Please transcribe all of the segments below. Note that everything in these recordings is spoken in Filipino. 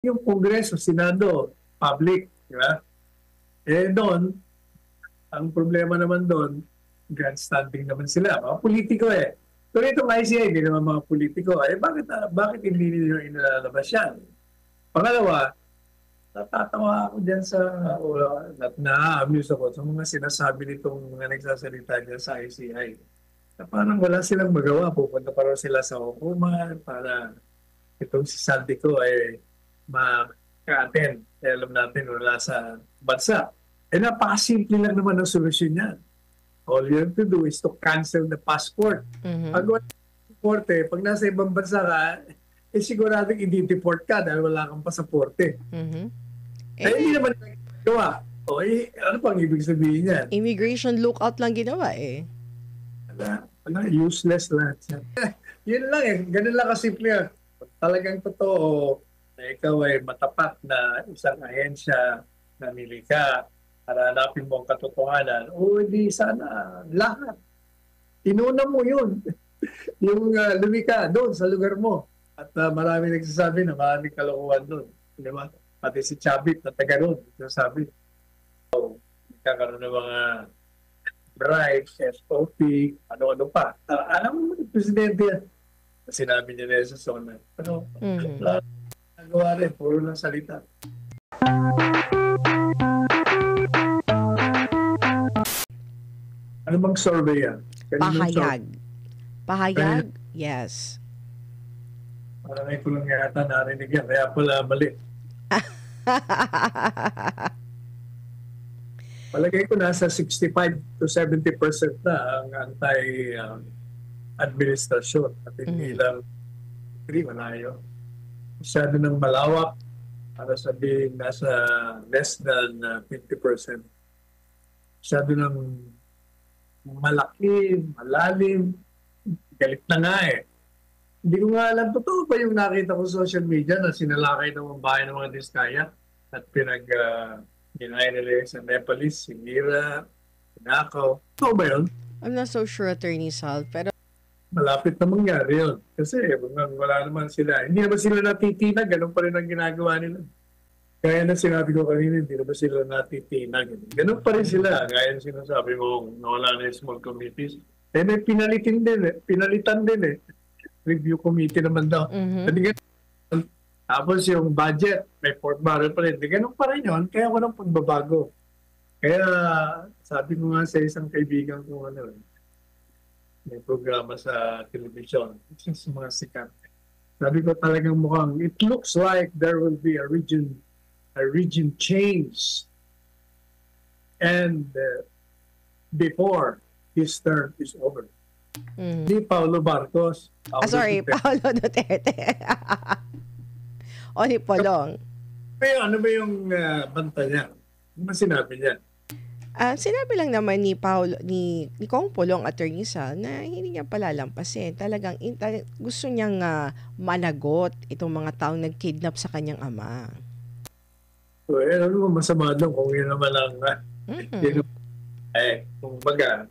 Yung Kongreso, Senado, public, di ba? Doon, ang problema naman doon, grandstanding naman sila, mga politiko eh. Pero itong ICI, hindi naman mga politiko, bakit hindi nila inalalabas yan? Pangalawa, natatawa ako dyan sa, na-amuse ako sa mga sinasabi nitong mga nagsasalita dyan sa ICI. Na parang wala silang magawa, pupunta pa rin sila sa hukuman para itong si Saldico ay maka-attend. Alam natin wala sa bansa. Napakasimple lang naman ang solusyon niya. All you have to do is to cancel the passport. Pag wala pasaporte, pag nasa ibang bansa ka, siguradong i-deport ka dahil wala kang pasaporte. Hindi naman gawa. Ano pang ibig sabihin yan? Immigration lookout lang ginawa eh. Useless lahat yan. Yun lang eh. Ganun lang kasimple yan. Talagang totoo na ikaw ay matapat na isang ahensya na nili ka para hanapin mo ang katotohanan, hindi sana lahat. Inuna mo yun. Yung lumika doon sa lugar mo. At marami nagsasabi na maraming kalokohan doon. Diba? Pati si Chavit na taga doon. Nagsasabi, kakaroon ng mga bribes, SOP, ano-ano pa. Alam mo, presidente yan. Sinabi niya na sa zona. Pero, nagawa rin, puro lang salita. Ano bang survey yan? Pahayag. Pahayag? Yes. Parang ito lang yata narinig yan. Kaya pala mali. Palagay ko nasa 65 to 70% na ang anti-administrasyon. At hindi lang wala yun. Masyado ng malawak para sabihin nasa less than 50%. Masyado ng malaki, malalim, galit na nga eh. Hindi ko nga alam, totoo ba yung nakita ko sa social media na sinalakay ng mga bahay ng mga Diskaya at ginaya nila sa Nepalese, sinira, pinakaw. Totoo ba yun? I'm not so sure, Attorney Sal, pero malapit na mangyari yun. Kasi wala naman sila. Hindi naman sila natitinag, ganun pa rin ang ginagawa nila. Gaya na sinabi ko kanina, hindi naman sila natitinag. Ganun pa rin sila. Gaya na sinasabi mo, nawala na yung small committees. May pinalitan din eh. Review committee naman daw. Tapos yung budget, may fourth barrel pa rin. Ganun pa rin yun, kaya walang pagbabago. Kaya sabi ko nga sa isang kaibigan ko, may programa sa television, sa mga sikat. Sabi ko talagang mukhang, it looks like there will be a region change. And before his term is over. Di Paulo Marcos. Paulo Duterte. O ni Polong. Ano ba yung banta niya? Ano ba sinabi niya? Sinabi lang naman ni Kong Polong, Attorney Sal, na hindi niya palalampasin. Talagang gusto niyang managot itong mga taong nag-kidnap sa kanyang ama. So, ano mo masama doon kung yun naman ang kung baga,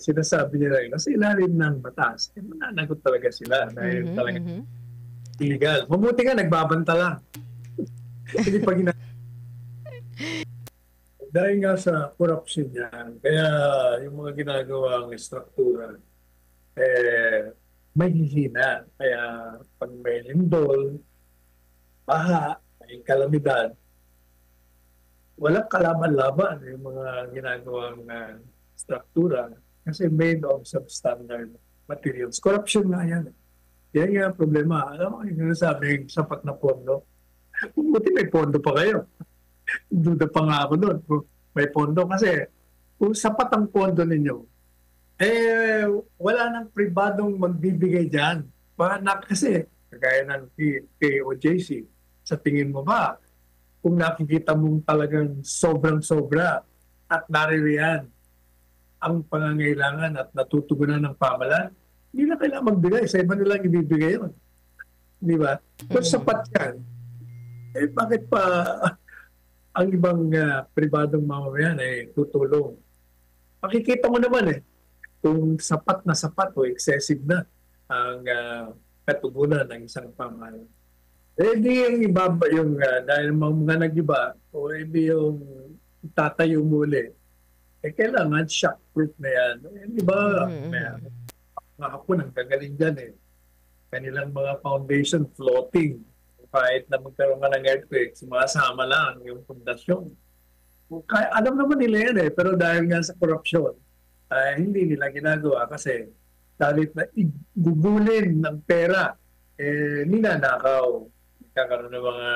sinasabi nila yun, nasa ilalim ng batas, mananagot talaga sila dahil talaga illegal. Mabuti nga, nagbabanta lang. Hindi pa dahil nga sa corruption yan, kaya yung mga ginagawang struktura, may hihina. Kaya pag may lindol, baha, may kalamidad, walang kalaban-laban yung mga ginagawang struktura kasi made of substandard materials. Corruption nga yan. Yan nga ang problema. Alam mo, yung nasabing sapat na pondo. Buti may pondo pa kayo. Duda pa nga ako doon. May pondo kasi kung sapat ang pondo ninyo, wala nang pribadong magbibigay dyan. Kasi, kagaya ng POJC, sa tingin mo ba, kung nakikita mong talagang sobrang-sobra at naririyan ang pangangailangan at natutugunan ng pamahalaan, hindi na kailangan magbigay. Sa iba nilang ibibigay yun. Di ba? Kung sapat yan, bakit pa ang ibang pribadong mamamayan ay tutulong? Makikita mo naman kung sapat o excessive na ang katugunan ng isang pamahalaan. Eh, di yung iba yung dahil mga nag-iba, o hindi yung tatayo muli. Eh, kailangan shockproof na yan. Eh, di Mhm, ba, mhm. mga Hapon ang gagaling dyan eh. Kanilang mga foundation floating. Kahit na magkaroon ka ng earthquake, sumasama lang yung pundasyon. Kaya, alam naman nila yan eh, pero dahil nga sa korupsyon, hindi nila ginagawa kasi dahil na igugulin ng pera, eh, ninanakaw. Kakaroon ng mga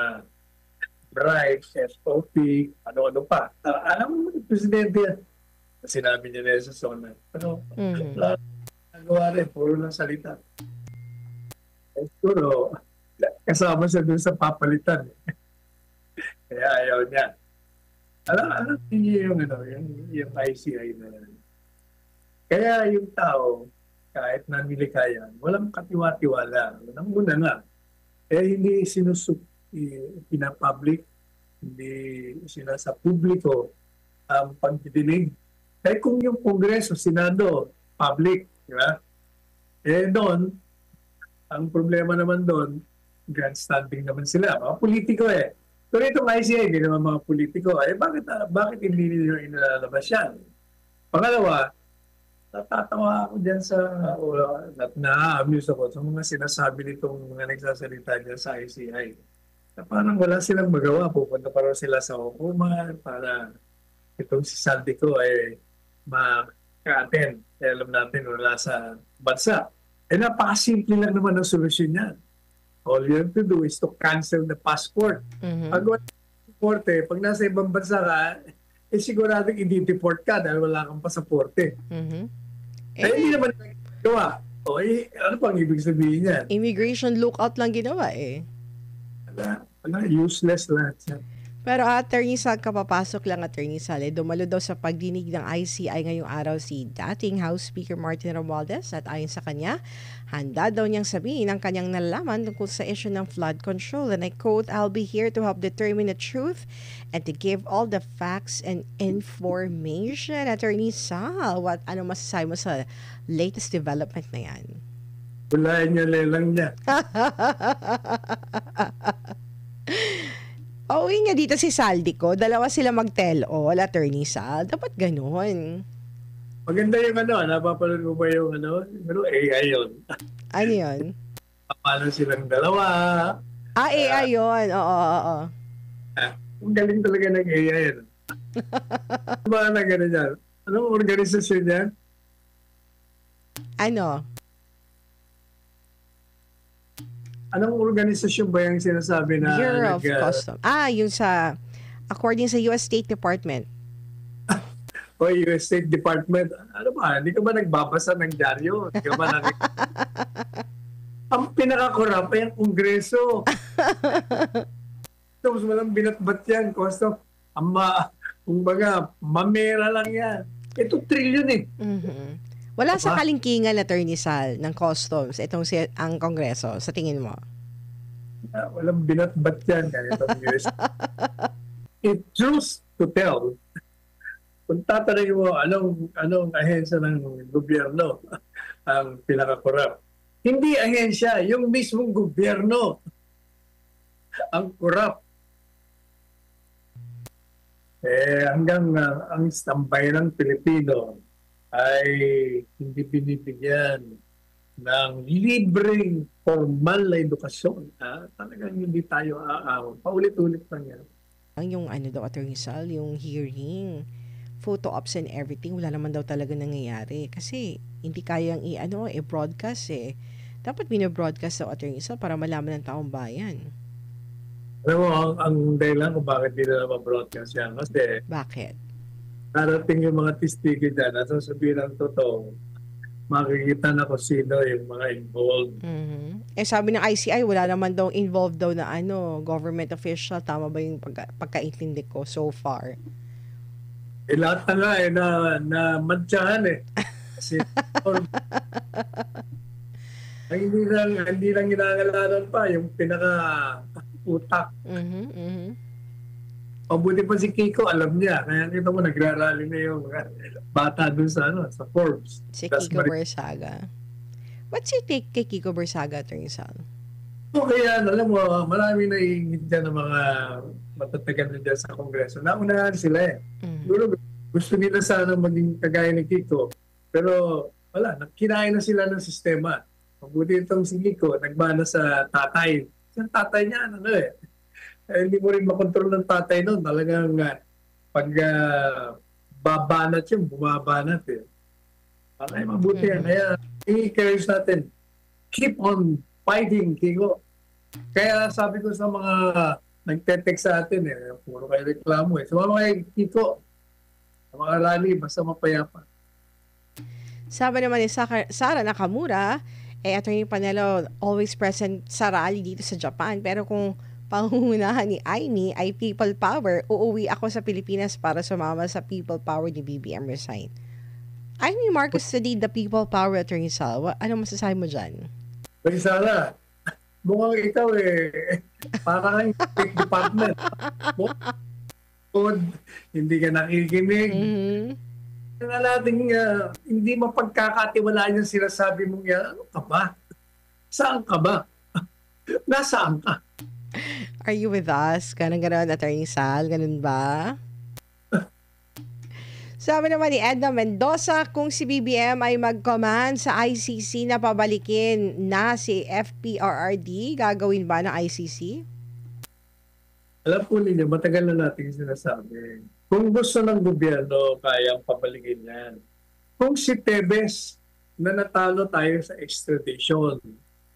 bribes, SOP, ano-ano pa. Alam mo, Presidente yan. Sinabi niya na sa zona. Pero Mhm. wala nagawa rin, puro lang salita. Eh, siguro, kasama siya dun sa papalitan. Kaya ayaw niya. Alam niyo yung, yung ICI na yan. Kaya yung tao, kahit namili kaya, walang katiwa-tiwala. Unang-una nga, eh hindi pinapublic, hindi sinasa publiko ang pagdidinig. Eh kung yung Kongreso, Senado, public, di ba? Eh doon, ang problema naman doon, grandstanding naman sila. Mga politiko eh. Pero itong ICI, hindi naman mga politiko. Eh bakit hindi nila inalalabas yan? Pangalawa, natatawa ako dyan sa, na-amuse ako sa mga sinasabi nitong mga nagsasalita dyan sa ICI. Na parang wala silang magawa. Pupunta pa rin sila sa hukuman para itong si Saldico ay maka-attend. Eh, alam natin wala sa bansa. Eh napakasimple lang naman ang solusyon niya. All you have to do is to cancel the passport. Pag Mhm. wala passport, pag nasa ibang bansa ka, eh siguradong i-deport ka dahil wala kang pasaporte. Mhm. Eh, hindi Eh, naman nagagawa. O, eh, ano pang ibig sabihin yan? immigration lookout lang ginawa eh. Useless lahat yan. Pero Attorney Sal, kapapasok lang Attorney Sal, dumalo daw sa pagdinig ng ICI ngayong araw si dating House Speaker Martin Romualdez at ayon sa kanya, handa daw niyang sabihin ang kanyang nalalaman tungkol sa issue ng flood control. And I quote, "I'll be here to help determine the truth and to give all the facts and information." Attorney Sal, ano masasabi mo sa latest development na yan? Wala niya, lelang niya. Pauwi nga dito si Saldico, dalawa sila mag-tell-all, Attorney Sal. Dapat ganun. Maganda yung napapanood mo ba yung pero AI yun. Ano yun? Paano silang dalawa. Ah, Ah, AI yun. Oo, oo, oo. Ang galing talaga ng AI yan. Ano ba na gano'n yan? Anong organisasyon yan? Ano? Anong organisasyon ba yung sinasabi na Bureau of Custom. Yung according sa US State Department. o US State Department? Ano ba? Hindi ka ba nagbabasa ng dyaryo? Hindi ka ba ang pinaka-corrupt ay ang Kongreso. Tapos walang binatbat yan. Cost of, kumbaga, mamera lang yan. Ito trillion eh. Mhm. Wala sa Diba? kalingkingan, Attorney Sal, ng customs, ang Kongreso, sa tingin mo? Walang binatbat yan. Ganitong US. It truth to tell, kung tatanungin mo anong ahensya ng gobyerno ang pinaka-corrupt. Hindi ahensya, yung mismong gobyerno ang corrupt. Hanggang ang tambayan ng Pilipino ay hindi binibigyan ng libreng formal na edukasyon. Talagang hindi tayo aaw. Paulit-ulit lang yan. Yung daw, Attorney Sal, yung hearing, photo ops and everything, wala naman daw talaga nangyayari. Kasi hindi kayang i-broadcast eh. Dapat binobroadcast daw, Attorney Sal, para malaman ng taong bayan. Alam mo, ang dahilan kung bakit hindi na ma-broadcast yan. Kasi Bakit? darating yung mga testigo dyan at sasabihin ang totoo, makikita na kung sino yung mga involved. Mhm. Sabi ng ICI, wala naman daw involved daw na government official. Tama ba yung pagkaintindi ko so far? Lahat na nga na mantsahan eh. Kasi hindi lang ginangalanan pa yung pinaka-utak. Mhm, mhm. Pabuti pa si Kiko, alam niya. Kaya kita mo, nagrarally na yung mga bata dun sa Forbes. Si Tas Kiko Bersaga. What's your take kay Kiko Bersaga, Attorney Sal? So, kaya alam mo, marami naiingit dyan ng mga matatagal na dyan sa Kongreso. Naunahan sila eh. Mhm. Siguro gusto nila sana maging kagaya ni Kiko. Pero wala, kinain na sila ng sistema. Mabuti itong si Kiko, nagmana sa tatay. Yung tatay niya, ano eh. Hindi mo rin makontrol ng tatay noon. Talagang pag babanat yun, bumabanat eh. Ay, mabuti yan. Mhm. Kaya, i-encourage natin. Keep on fighting, Kiko. Kaya sabi ko sa mga nagte-text sa atin puro kayo reklamo eh. Sumama kayo, Kiko, sa mga rally, basta mapayapa. Sabi naman ni Sara Nakamura, Attorney Panelo always present sa rally dito sa Japan. Pero kung pangungunahan ni Aimee ay people power, uuwi ako sa Pilipinas para sumama sa people power ni BBM resign. Aimee Marcos studied the people power, Attorney Sal. Ano masasabi mo dyan? Kasi Sara, mukhang ikaw parang State Department. Bukod, hindi ka nakikinig. Mhm. Na natin hindi mapagkakatiwalaan yung sinasabi mong yan. Ano ka ba? Saan ka ba? Nasaan ka? Are you with us? Ganun, Attorney Sal? Ganun ba? Sabi naman ni Edna Mendoza, kung si BBM ay mag-command sa ICC na pabalikin na si FPRRD, gagawin ba ng ICC? Alam po ninyo, matagal na natin sinasabi. Kung gusto ng gobyerno, kayang pabalikin yan. Kung si Tebes na natalo tayo sa extradition,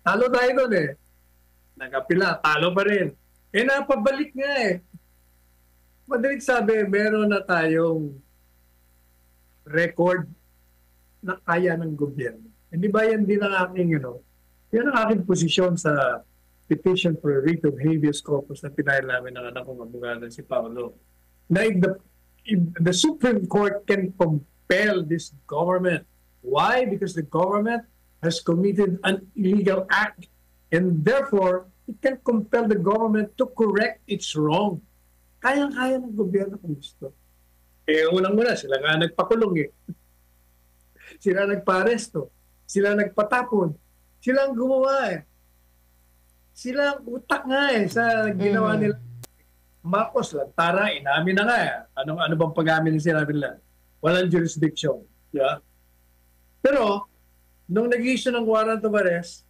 talo tayo doon nagapila, talo pa rin. Napabalik nga Madaling sabi, meron na tayong record na kaya ng gobyerno. Hindi ba yan din ang aking, yan ang aking posisyon sa petition for a writ of habeas corpus na pinahil namin ng anak kong abogado si Paolo. Na if the Supreme Court can compel this government. Why? Because the government has committed an illegal act and therefore it can compel the government to correct its wrong. Kayang-kaya ng gobyerno kung gusto. Unang-una, sila nga nagpakulong Sila nagpa-aresto. Sila nagpatapon. Sila ang gumawa Sila ang utak nga sa ginawa nila. Marcos, Lantara, inamin na nga ano bang pag-amin na sinabi nila? Walang jurisdiction. Yeah? Pero, nung nag-issue ng warrant of arrest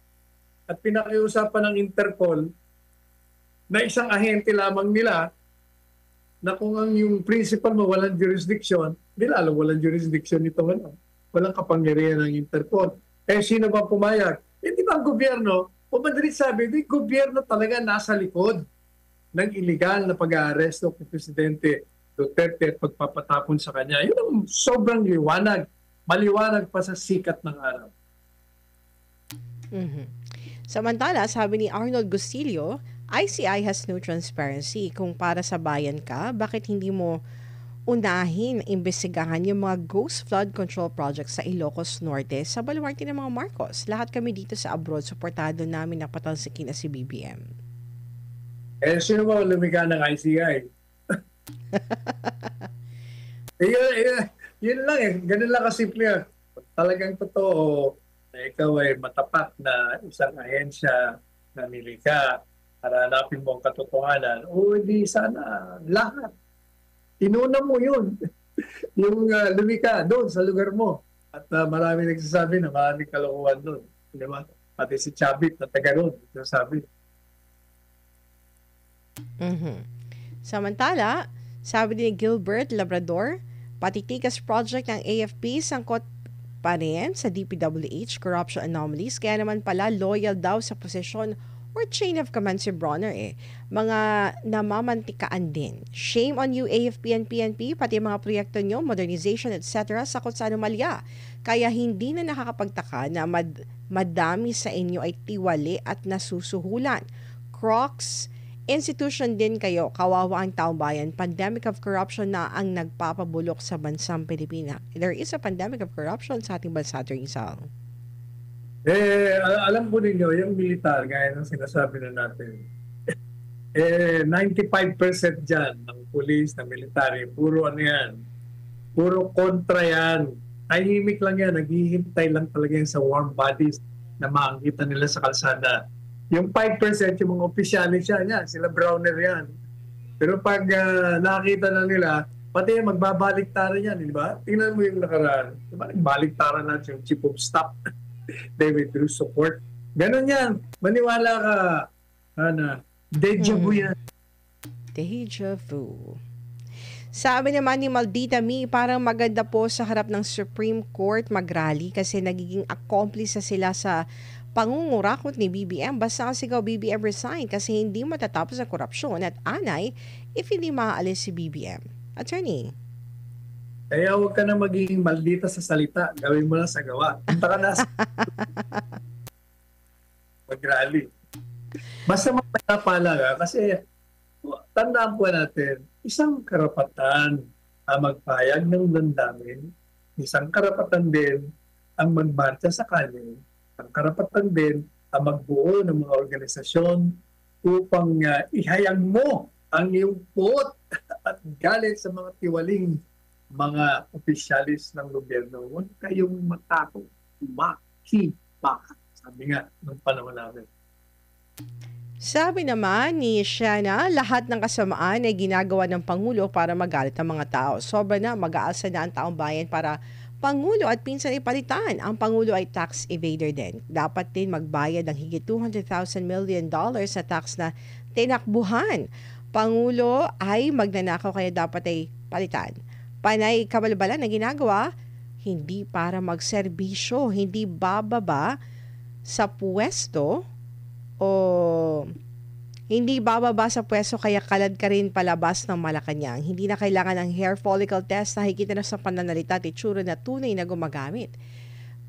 at pinakiusapan ng Interpol na isang ahente lamang nila na kung ang yung principal mo walang jurisdiction, di lalo walang jurisdiction ito walang kapangyarihan ng Interpol. Sino ba pumayag? Di ba ang gobyerno? O madalit sabi, di gobyerno talaga nasa likod ng illegal na pag-aaresto ng Presidente Duterte at pagpapatapon sa kanya. Yun ang sobrang liwanag. Maliwanag pa sa sikat ng araw. Mhm. Samantala, sabi ni Arnold Gustillo, ICI has no transparency. Kung para sa bayan ka, bakit hindi mo unahin, imbestigahan yung mga ghost flood control projects sa Ilocos Norte sa baluarte ng mga Marcos? Lahat kami dito sa abroad, suportado namin na patalsikin na si BBM. Sino ba lumikha ng ICI? Yun lang Ganun lang kasimple Talagang totoo na ikaw ay matapat na isang ahensya na nilikha para hanapin mo ang katotohanan. O hindi sana lahat. Inuna mo yun. Yung lumika doon sa lugar mo. At marami nagsasabi na maraming kalokohan doon. Di ba? Pati si Chavit na taga doon. Nagsasabi. Samantala, sabi ni Gilbert Labrador, patitikas project ng AFP sangkot pa rin sa DPWH corruption anomalies, kaya naman pala loyal daw sa posisyon or chain of command si Bronner Mga namamantikaan din. Shame on you AFP and PNP, pati mga proyekto nyo, modernization, etc. sakot sa anomalya. Kaya hindi na nakakapagtaka na madami sa inyo ay tiwali at nasusuhulan. Crocs, institution din kayo, kawawa ang taong bayan. Pandemic of corruption na ang nagpapabulok sa bansang Pilipinas. There is a pandemic of corruption sa ating bansa, Attorney Sal. Alam po ninyo, yung militar, gaya ng sinasabi na natin, 95% dyan ng pulis, ng military, puro puro kontra yan. Tahimik lang yan, naghihintay lang talaga yan sa warm bodies na makikita nila sa kalsada. Yung 5% yung mga opisyalis yan, sila Browner yan. Pero pag nakita na nila, pati magbabaliktaran yan, di ba? Tingnan mo yung nakaraan. Di ba? Baliktaran natin yung chief of staff. They withdrew support. Ganon yan. Maniwala ka, Hana. Deja vu yan. Deja vu. Sabi naman ni Maldita Mi, parang maganda po sa harap ng Supreme Court mag-rally kasi nagiging accomplice na sila sa pangungurakot ni BBM. Basta kasi ikaw BBM resign kasi hindi matatapos ang korupsyon at anay if hindi maaalis si BBM. Attorney. Kaya huwag ka na magiging maldita sa salita. Gawin mo lang sa gawa. Punta ka na sa mag-rally. Basta magpapala ka kasi tandaan po natin, isang karapatan ang magpayag ng damdamin, isang karapatan din ang magmarcha sa kalye, ang karapatan din ang magbuo ng mga organisasyon upang ihayag mo ang iyong puot at galit sa mga tiwaling mga opisyalis ng gobyerno. Huwag kayong matakot, makipak. Sabi nga ng panahon namin. Sabi naman ni Shana, lahat ng kasamaan ay ginagawa ng Pangulo para magalit ang mga tao. Sobra na, mag-aalsa na ang taong bayan para Pangulo at pinsan ipalitan. Ang Pangulo ay tax evader din. Dapat din magbayad ng higit $200,000 million sa tax na tinakbuhan. Pangulo ay magnanakaw kaya dapat ay palitan. Panay kabalbalan na ginagawa, hindi para magserbisyo, hindi bababa sa pwesto o hindi bababa sa pwesto kaya kalad ka rin palabas ng Malacanang. Hindi na kailangan ng hair follicle test na higit na sa pananalita at itsura na tunay na gumagamit.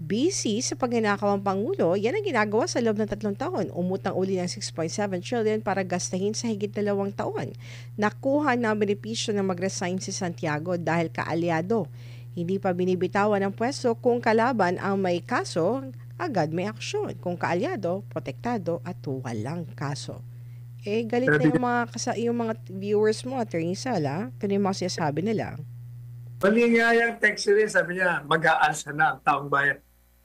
Busy sa pagnanakaw ang Pangulo, yan ang ginagawa sa loob ng 3 taon. Umutang uli ng 6.7 trillion para gastahin sa higit 2 taon. Nakuha na ang benepisyo ng mag-resign si Santiago dahil kaalyado. Hindi pa binibitawan ng pwesto kung kalaban ang may kaso, agad may aksyon. Kung kaalyado, protektado at walang kaso. Galit na yung mga viewers mo, Attorney Sal, ha? Ito yung mga sinasabi nila. Mali nga yung text rin, sabi niya, mag-aalsa na ang taong bayan.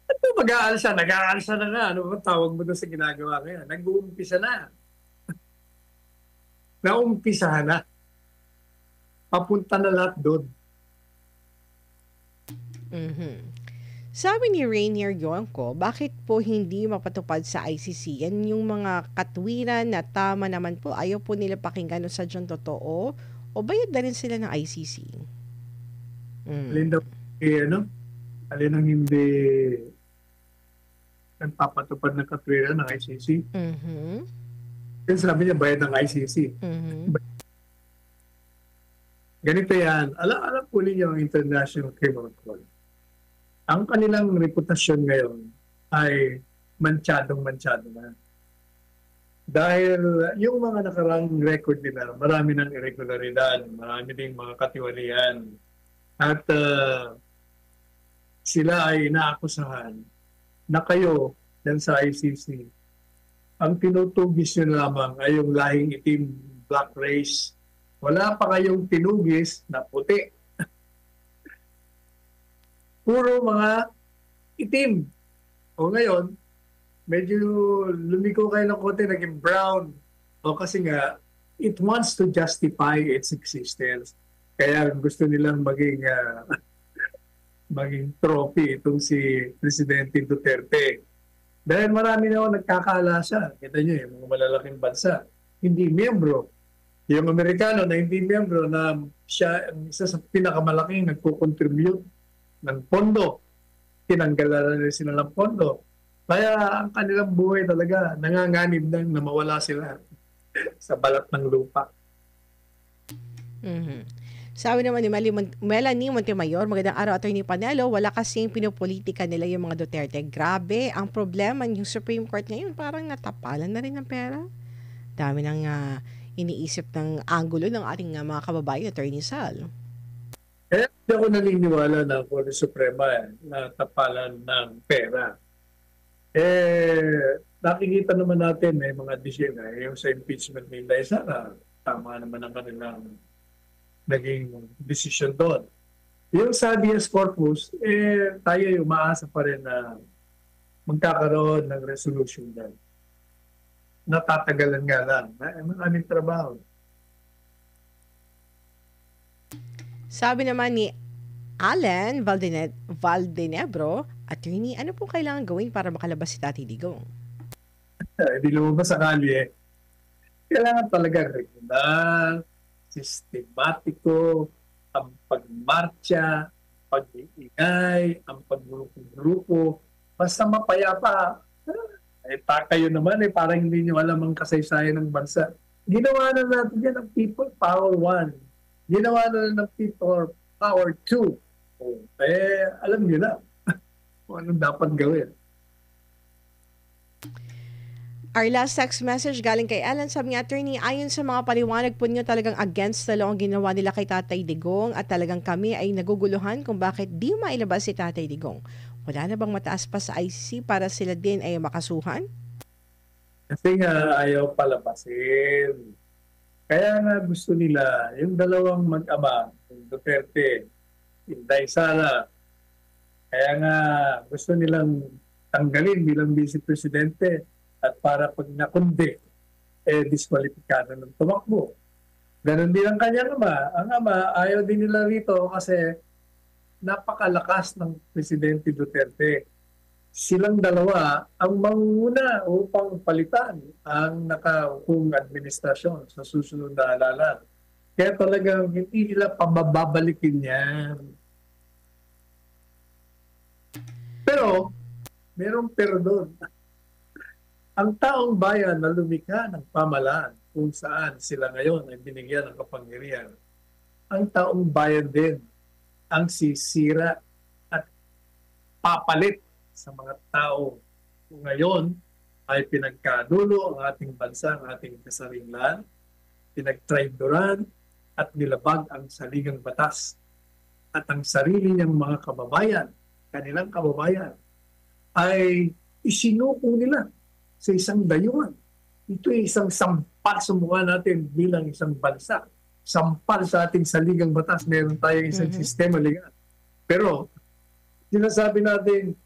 Ano mag-aalsa? Nag-aalsa na nga. Ano ba tawag mo doon sa ginagawa kaya? Nag-uumpisa na. Naumpisahan na. Papunta na lahat doon. Sabi ni Rainier Yonko, bakit po hindi mapatupad sa ICC? Yan yung mga katwiran na tama naman po. Ayaw po nila pakinggan o sadyang totoo o bayad na rin sila ng ICC? Alin daw, alin ang hindi nagpapatupad ng katwiran ng ICC? Yung sabi niya, bayad ng ICC. Ganito yan. Alam po ninyo ang International Criminal Court. Ang kanilang reputasyon ngayon ay mansyadong-mansyado na. Dahil yung mga nakarang record nila, marami ng irregularidad, marami ding mga katiwalian. At sila ay inaakusahan na kayo dyan sa ICC. Ang tinutugis nyo lamang ay yung lahing itim, black race. Wala pa kayong tinugis na puti. Puro mga itim. O ngayon, medyo lumiko kayo ng konti, naging brown. O kasi nga, it wants to justify its existence. Kaya gusto nilang maging trophy itong si Presidente Duterte. Dahil marami na ako nagkakaalasa. Kita nyo yung mga malalaking bansa. Hindi miyembro. Yung Amerikano na hindi miyembro na siya isa sa pinakamalaking nagko-contribute ng pondo. Tinanggalan na sila ng pondo. Kaya ang kanilang buhay talaga nanganganib na mawala sila sa balat ng lupa. Sabi naman ni Melanie Montemayor, magandang araw, Attorney Panelo, wala kasing pinopolitika nila yung mga Duterte. Grabe, ang problema yung Supreme Court ngayon, parang natapalan na rin ng pera. Dami nang iniisip ng anggulo ng ating mga kababayan, Attorney Sal. Kaya hindi ako naniniwala na Korte Suprema na tapalan ng pera. Nakikita naman natin may mga decision yung sa impeachment ni Inday Sara, tama naman ang kanilang naging decision doon. Yung sa habeas corpus, tayo yung umaasa pa rin na magkakaroon ng resolution dyan. natatagalan nga lang. Maraming trabaho. Sabi naman ni Allen Valdenebro, attorney, ano po kailangan gawin para makalabas si Tatay Digong? Hindi lumabas sa kalye. Kailangan talaga regular, sistematiko, ang pagmarcha, pag-iingay, ang paggrupo-grupo. Basta mapayapa. Kayo naman parang hindi nyo alam ang kasaysayan ng bansa. Ginawa na natin yan ng People Power 1. Ginawa na ng People Power 2. Alam nyo na kung anong dapat gawin. Our last text message galing kay Alan. Sabi nga, attorney, ayon sa mga paliwanag po niyo, talagang against the law ang ginawa nila kay Tatay Digong at talagang kami ay naguguluhan kung bakit di mailabas si Tatay Digong. Wala na bang mataas pa sa ICC para sila din ay makasuhan? Kasi nga ayaw palabasin. Kaya nga gusto nila, yung dalawang mag-ama, yung Duterte, Inday Sara, kaya nga gusto nilang tanggalin bilang Vice Presidente at para pag nakundi, diskwalipikado ng tumakbo. Ganon din ang kanyang ama. Ang ama, ayaw din nila rito kasi napakalakas ng Presidente Duterte. Silang dalawa ang manguna upang palitan ang nakaukong administrasyon sa susunod na halalan. Kaya talagang hindi nila pababalikin yan. Pero, merong perdon. Ang taong bayan na lumikha ng pamalaan kung saan sila ngayon ay binigyan ng kapangyarihan, ang taong bayan din ang sisira at papalit sa mga tao kung ngayon ay pinagkadulo ang ating bansa, ang ating kasarinlan, pinagtraidoran at nilabag ang saligang batas at ang sarili niyang mga kababayan, kanilang kababayan, ay isinuko nila sa isang dayuhan. Ito ay isang sampal sa mukha natin bilang isang bansa. Sampal sa ating saligang batas. Meron tayong isang sistema legal. Pero, sinasabi natin,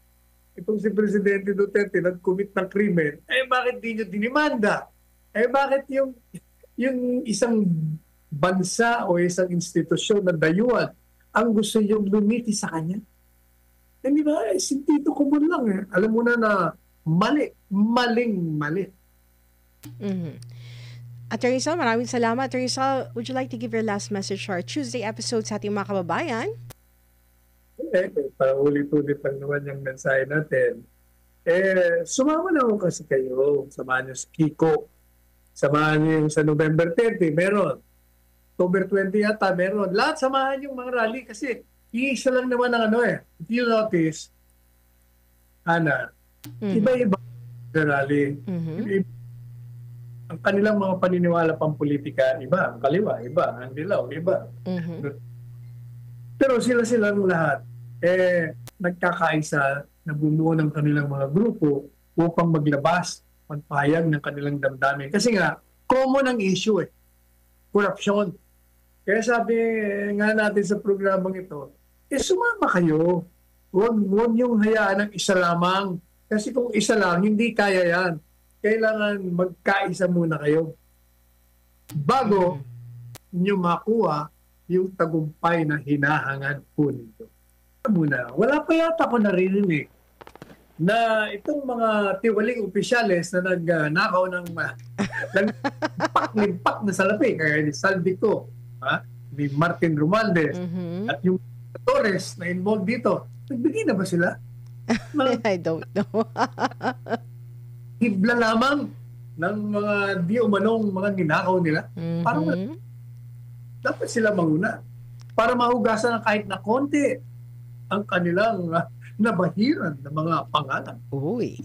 itong si Presidente Duterte nag-commit ng krimen, bakit di nyo dinimanda? Bakit yung isang bansa o isang institusyon na dayuhan ang gusto yung lumiti sa kanya? Hindi ba? Sintito ko lang. Alam mo na maling-mali. Attorney Sal, maraming salamat. Attorney Sal, would you like to give your last message to our Tuesday episode sa ating mga kababayan? Paulit-ulit lang naman yung mensahe natin. Sumama na ako kasi kayo. Samahan niyo si Kiko. Samahan niyo yung sa November 30, meron. October 20 yata, meron. Lahat samahan yung mga rally kasi iisa lang naman ang If you notice, Ana, iba-iba ang rally. Ang kanilang mga paniniwala pang politika, iba. Ang kaliwa, iba. Ang dilaw, iba. Pero sila-silang lahat, nagkakaisa na bumuo ng kanilang mga grupo upang maglabas, magpahayag ng kanilang damdamin. Kasi nga, common ang issue korupsyon. Kaya sabi nga natin sa programang ito, sumama kayo. Huwag yung hayaan ng isa lamang. Kasi kung isa lang, hindi kaya yan. Kailangan magkaisa muna kayo bago nyo makuha yung tagumpay na hinahangad po nito. Wala pa yata ako naririnig na itong mga tiwaling opisyales na nagnakaw ng limpak na salapi, kaya ni Saldico, ni Martin Romualdez, at yung Torres na involved dito, nagbigay na ba sila? I don't know. Hibla lamang ng mga di umanong mga ninakaw nila. Parang dapat sila manguna para mahugasan ng kahit na konti ang kanilang nabahiran ng mga pangalan. Uy,